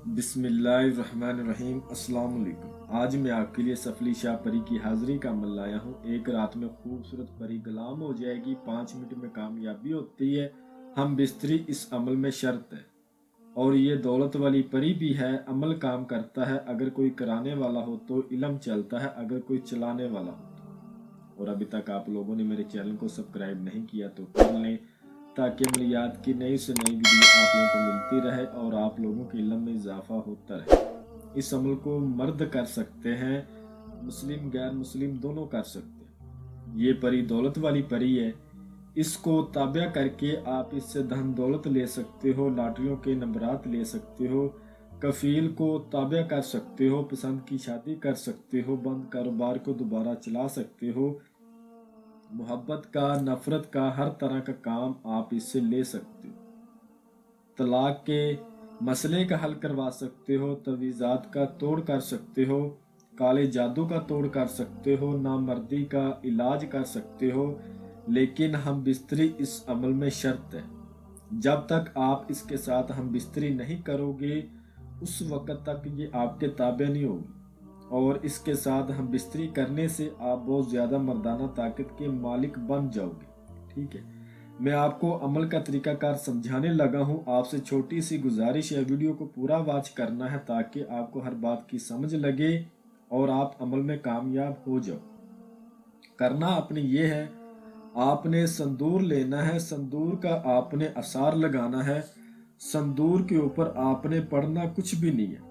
بسم اللہ الرحمن الرحیم۔ السلام علیکم۔ آج میں آپ کے لیے سفلی شاہ پری کی حاضری کا عمل لایا ہوں۔ ایک رات میں خوبصورت پری غلام ہو جائے گی، 5 منٹ میں کامیابی ہوتی ہے، ہم بستری اس عمل میں شرط ہے۔ اور یہ دولت والی پری بھی ہے، عمل کام کرتا ہے، اگر کوئی کرانے والا ہو تو علم چلتا ہے، اگر کوئی چلانے والا ہو تو۔ اور ابھی تک آپ لوگوں نے میرے چینل کو سبسکرائب نہیں کیا تو کر لیں، تاکہ عملیات کی نئی سے نئی ویڈیو آپ لوگوں کو ملتی رہے اور آپ لوگوں کے علم میں اضافہ ہوتا رہے۔ اس عمل کو مرد کر سکتے ہیں، مسلم غیر مسلم دونوں کر سکتے ہیں۔ یہ پری دولت والی پری ہے، اس کو تابع کر کے آپ اس سے دھن دولت لے سکتے ہو، لاٹریوں کے نمبرات لے سکتے ہو، کفیل کو تابع کر سکتے ہو، پسند کی شادی کر سکتے ہو، بند کاروبار کو دوبارہ چلا سکتے ہو، محبت کا، نفرت کا، ہر طرح کا کام آپ اس سے لے سکتے ہو۔ طلاق کے مسئلے کا حل کروا سکتے ہو، تعویذات کا توڑ کر سکتے ہو، کالے جادو کا توڑ کر سکتے ہو، نامردی کا علاج کر سکتے ہو، لیکن ہم بستری اس عمل میں شرط ہے۔ جب تک آپ اس کے ساتھ ہم بستری نہیں کرو گے اس وقت تک یہ آپ کے تابع نہیں ہوگی، اور اس کے ساتھ ہم بستری کرنے سے آپ بہت زیادہ مردانہ طاقت کے مالک بن جاؤ گے۔ ٹھیک ہے، میں آپ کو عمل کا طریقہ کار سمجھانے لگا ہوں۔ آپ سے چھوٹی سی گزارش ہے، ویڈیو کو پورا واچ کرنا ہے تاکہ آپ کو ہر بات کی سمجھ لگے اور آپ عمل میں کامیاب ہو جاؤ۔ کرنا آپ نے یہ ہے، آپ نے سندور لینا ہے، سندور کا آپ نے اثار لگانا ہے، سندور کے اوپر آپ نے پڑھنا کچھ بھی نہیں ہے۔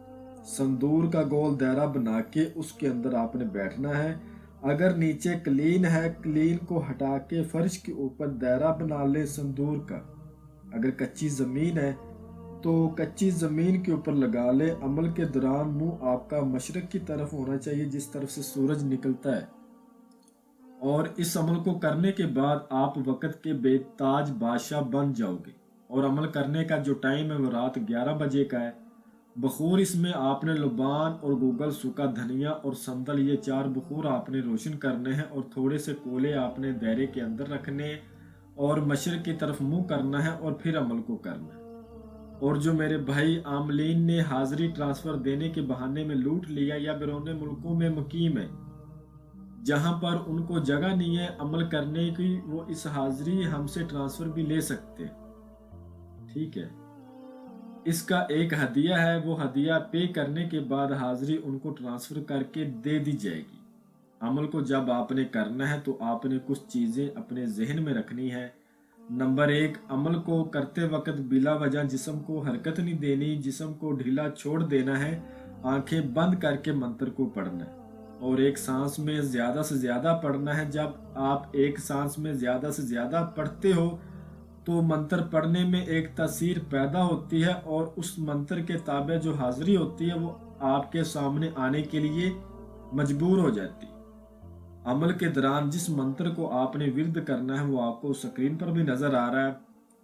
سندور کا گول دائرہ بنا کے اس کے اندر آپ نے بیٹھنا ہے۔ اگر نیچے کلین ہے، کلین کو ہٹا کے فرش کے اوپر دائرہ بنا لے سندور کا۔ اگر کچی زمین ہے تو کچی زمین کے اوپر لگا لے۔ عمل کے دوران منہ آپ کا مشرق کی طرف ہونا چاہیے، جس طرف سے سورج نکلتا ہے۔ اور اس عمل کو کرنے کے بعد آپ وقت کے بے تاج بادشاہ بن جاؤ گے۔ اور عمل کرنے کا جو ٹائم ہے وہ رات 11 بجے کا ہے۔ بخور اس میں آپ نے لبان اور گوگل، سوکھا دھنیا اور سندل، یہ 4 بخور آپ نے روشن کرنے ہیں، اور تھوڑے سے کولے آپ نے دائرے کے اندر رکھنے اور مشرق کی طرف منہ کرنا ہے، اور پھر عمل کو کرنا ہے۔ اور جو میرے بھائی عاملین نے حاضری ٹرانسفر دینے کے بہانے میں لوٹ لیا یا بیرون ملکوں میں مقیم ہے، جہاں پر ان کو جگہ نہیں ہے عمل کرنے کی، وہ اس حاضری ہم سے ٹرانسفر بھی لے سکتے۔ ٹھیک ہے، اس کا ایک ہدیہ ہے، وہ ہدیہ پے کرنے کے بعد حاضری ان کو ٹرانسفر کر کے دے دی جائے گی۔ عمل کو جب آپ نے کرنا ہے تو آپ نے کچھ چیزیں اپنے ذہن میں رکھنی ہے۔ نمبر 1، عمل کو کرتے وقت بلا وجہ جسم کو حرکت نہیں دینی، جسم کو ڈھیلا چھوڑ دینا ہے، آنکھیں بند کر کے منتر کو پڑھنا ہے، اور ایک سانس میں زیادہ سے زیادہ پڑھنا ہے۔ جب آپ ایک سانس میں زیادہ سے زیادہ پڑھتے ہو تو منتر پڑھنے میں ایک تاثیر پیدا ہوتی ہے، اور اس منتر کے تابع جو حاضری ہوتی ہے وہ آپ کے سامنے آنے کے لیے مجبور ہو جاتی ہے۔ عمل کے دوران جس منتر کو آپ نے ورد کرنا ہے وہ آپ کو سکرین پر بھی نظر آ رہا ہے،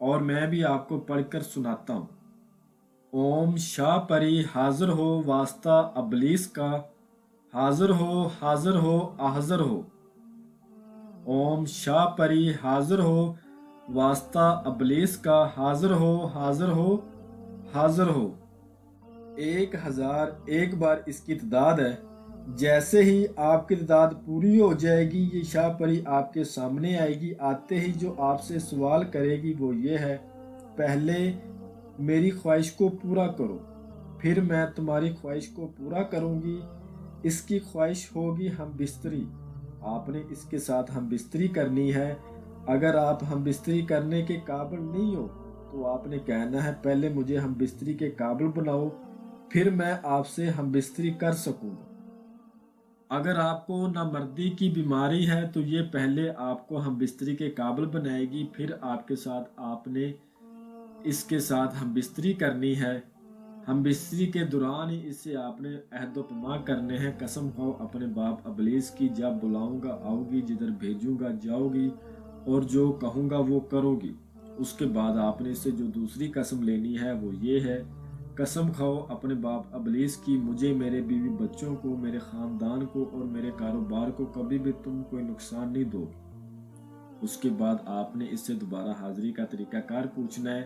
اور میں بھی آپ کو پڑھ کر سناتا ہوں۔ اوم شاہ پری حاضر ہو واسطہ ابلیس کا، حاضر ہو حاضر ہو حاضر ہو۔ اوم شاہ پری حاضر ہو واسطہ ابلیس کا، حاضر ہو حاضر ہو حاضر ہو۔ 1001 بار اس کی تعداد ہے۔ جیسے ہی آپ کی تعداد پوری ہو جائے گی یہ شاہ پری آپ کے سامنے آئے گی۔ آتے ہی جو آپ سے سوال کرے گی وہ یہ ہے، پہلے میری خواہش کو پورا کرو، پھر میں تمہاری خواہش کو پورا کروں گی۔ اس کی خواہش ہوگی ہم بستری، آپ نے اس کے ساتھ ہم بستری کرنی ہے۔ اگر آپ ہم بستری کرنے کے قابل نہیں ہو تو آپ نے کہنا ہے پہلے مجھے ہم بستری کے قابل بناؤ، پھر میں آپ سے ہم بستری کر سکوں گا۔ اگر آپ کو نامردی کی بیماری ہے تو یہ پہلے آپ کو ہم بستری کے قابل بنائے گی، پھر آپ کے ساتھ آپ نے اس کے ساتھ ہم بستری کرنی ہے۔ ہم بستری کے دوران ہی اس سے آپ نے عہد و پیمان کرنے ہیں۔ قسم کھاؤ اپنے باپ ابلیس کی، جب بلاؤں گا آؤ گی، جدھر بھیجوں گا جاؤ گی، اور جو کہوں گا وہ کرو گی۔ اس کے بعد آپ نے اس سے جو دوسری قسم لینی ہے وہ یہ ہے، قسم کھاؤ اپنے باپ ابلیس کی، مجھے، میرے بیوی بچوں کو، میرے خاندان کو اور میرے کاروبار کو کبھی بھی تم کوئی نقصان نہیں دو۔ اس کے بعد آپ نے اس سے دوبارہ حاضری کا طریقہ کار پوچھنا ہے۔